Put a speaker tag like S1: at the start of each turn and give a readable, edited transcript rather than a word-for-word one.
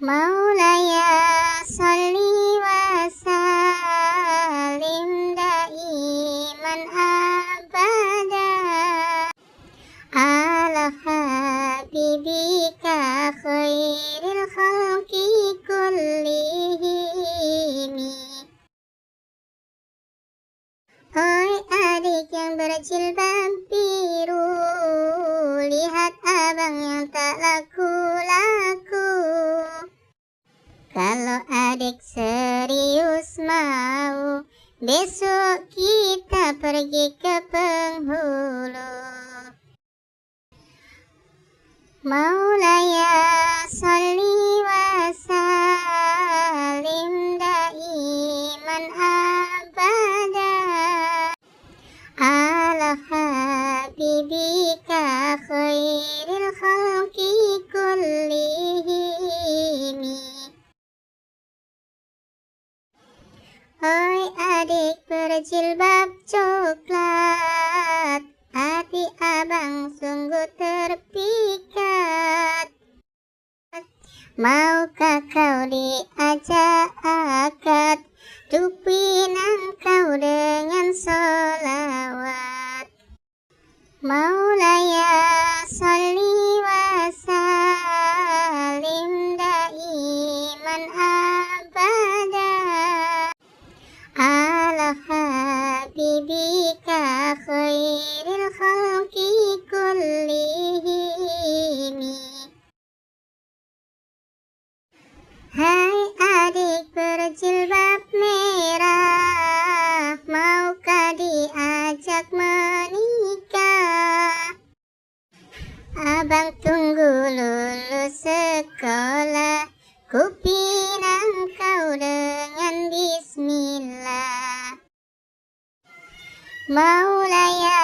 S1: Maulaya salli wa sallim daiman abada ala habibika khairil khalqi kullihim. Oi adik yang berjilbab biru, lihat abang yang tak laku-laku. Kalau adik serius mau, besok kita pergi ke penghulu. Maulaya salli wa sallim daiman abada ala habibika khairil khalqi kullihim. Oi adik berjilbab coklat, hati abang sungguh terpikat. Maukah kau diajak akad, tupinang kau dengan sholawat. Maulaya salli wa sallim daiman abada ala habibika khairil khalqi kullihim. Hai adik berjilbab merah, maukah diajak menikah? Abang tunggu lulus sekolah, kupinang kau dengan bismillah. Maulaya